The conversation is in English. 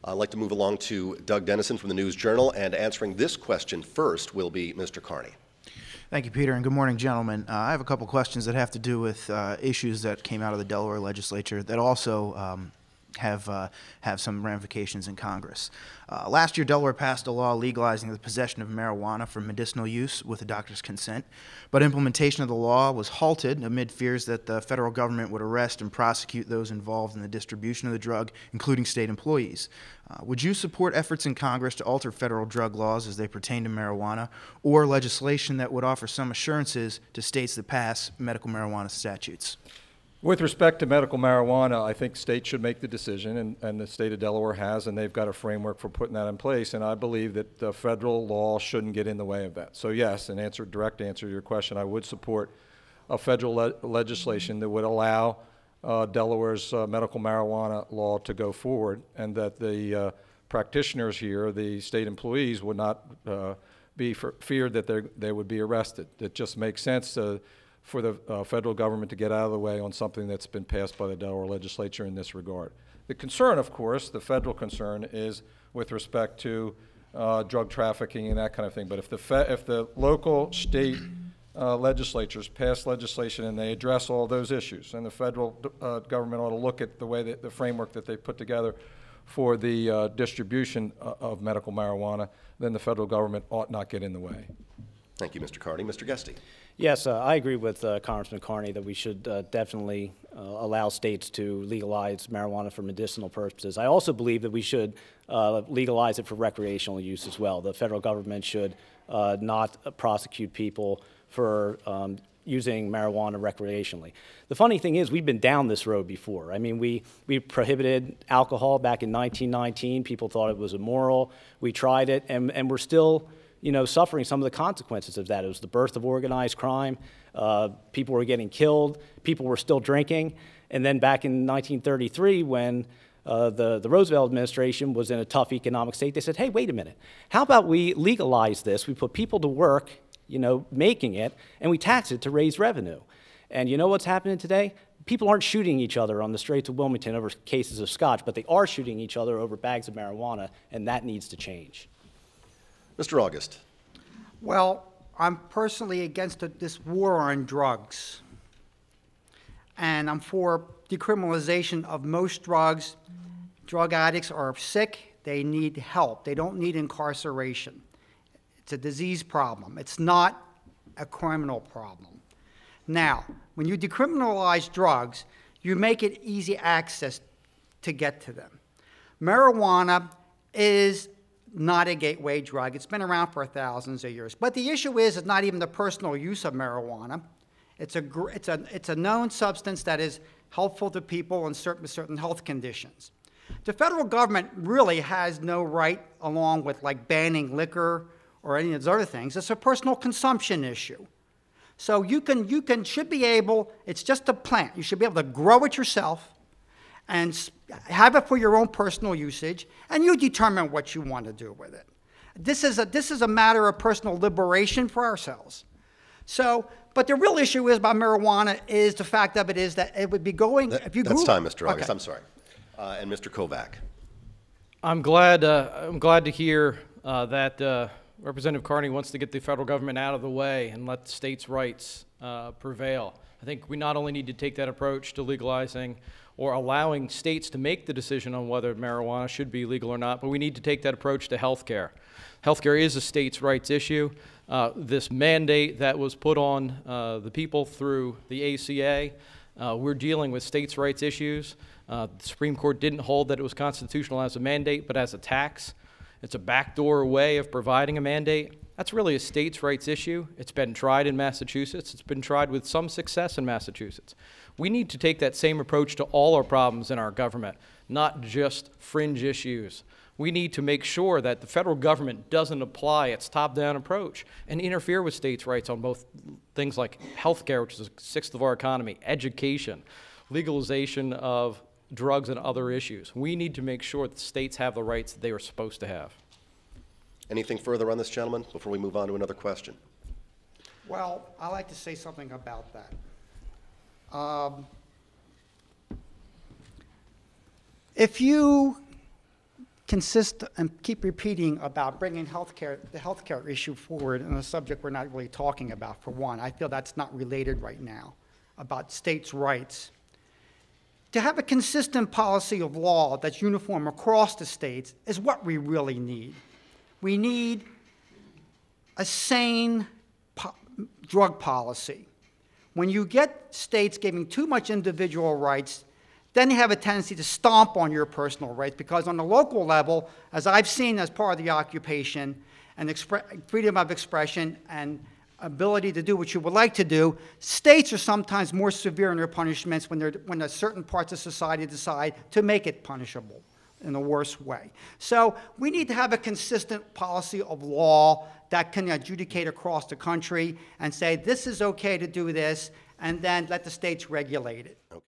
I'd like to move along to Doug Dennison from the News Journal, and answering this question first will be Mr. Carney. Thank you, Peter, and good morning, gentlemen. I have a couple questions that have to do with issues that came out of the Delaware legislature that also have some ramifications in Congress. Last year, Delaware passed a law legalizing the possession of marijuana for medicinal use with a doctor's consent, but implementation of the law was halted amid fears that the federal government would arrest and prosecute those involved in the distribution of the drug, including state employees. Would you support efforts in Congress to alter federal drug laws as they pertain to marijuana, or legislation that would offer some assurances to states that pass medical marijuana statutes? With respect to medical marijuana, I think states should make the decision, and the state of Delaware has, and they've got a framework for putting that in place, and I believe that the federal law shouldn't get in the way of that. So yes, direct answer to your question, I would support a federal legislation that would allow Delaware's medical marijuana law to go forward, and that the practitioners here, the state employees, would not be feared that they would be arrested. It just makes sense for the federal government to get out of the way on something that's been passed by the Delaware legislature in this regard. The concern, of course, the federal concern, is with respect to drug trafficking and that kind of thing. But if the local, state legislatures pass legislation and they address all those issues, and the federal government ought to look at the way that the framework that they put together for the distribution of medical marijuana, then the federal government ought not get in the way. Thank you, Mr. Carney. Mr. Guesty. Yes, I agree with Congressman Carney that we should definitely allow states to legalize marijuana for medicinal purposes. I also believe that we should legalize it for recreational use as well. The federal government should not prosecute people for using marijuana recreationally. The funny thing is, we've been down this road before. I mean, we prohibited alcohol back in 1919. People thought it was immoral. We tried it, and we're still suffering some of the consequences of that. It was the birth of organized crime. People were getting killed. People were still drinking. And then back in 1933, when the Roosevelt administration was in a tough economic state, they said, hey, wait a minute. How about we legalize this? We put people to work, making it, and we tax it to raise revenue. And you know what's happening today? People aren't shooting each other on the streets of Wilmington over cases of scotch, but they are shooting each other over bags of marijuana, and that needs to change. Mr. August. Well, I'm personally against this war on drugs. And I'm for decriminalization of most drugs. Drug addicts are sick. They need help. They don't need incarceration. It's a disease problem. It's not a criminal problem. Now, when you decriminalize drugs, you make it easy access to get to them. Marijuana is not a gateway drug. It's been around for thousands of years. But the issue is, it's not even the personal use of marijuana. It's a known substance that is helpful to people in certain health conditions. The federal government really has no right, along with like banning liquor or any of those other things. It's a personal consumption issue. So should be able, it's just a plant. You should be able to grow it yourself and have it for your own personal usage, and you determine what you want to do with it. This is a matter of personal liberation for ourselves. So, but the real issue is about marijuana is the fact of it is that it would be going, if you That's time, Mr. August. Okay. I'm sorry. And Mr. Kovac. I'm glad to hear that Representative Carney wants to get the federal government out of the way and let states' rights prevail. I think we not only need to take that approach to legalizing or allowing states to make the decision on whether marijuana should be legal or not, but we need to take that approach to health care. Health care is a states' rights issue. This mandate that was put on the people through the ACA, we're dealing with states' rights issues. The Supreme Court didn't hold that it was constitutional as a mandate, but as a tax. It's a backdoor way of providing a mandate. That's really a states' rights issue. It's been tried in Massachusetts. It's been tried with some success in Massachusetts. We need to take that same approach to all our problems in our government, not just fringe issues. We need to make sure that the federal government doesn't apply its top-down approach and interfere with states' rights on both things like health care, which is a sixth of our economy, education, legalization of drugs and other issues. We need to make sure that states have the rights that they are supposed to have. Anything further on this, gentlemen, before we move on to another question? Well, I'd like to say something about that. If you consist and keep repeating about bringing the healthcare issue forward on a subject we're not really talking about, for one. I feel that's not related right now, about states' rights. To have a consistent policy of law that's uniform across the states is what we really need. We need a sane drug policy. When you get states giving too much individual rights, then you have a tendency to stomp on your personal rights, because on the local level, as I've seen as part of the occupation, and freedom of expression and ability to do what you would like to do, states are sometimes more severe in their punishments when certain parts of society decide to make it punishable in a worse way. So we need to have a consistent policy of law that can adjudicate across the country and say this is okay to do this, and then let the states regulate it.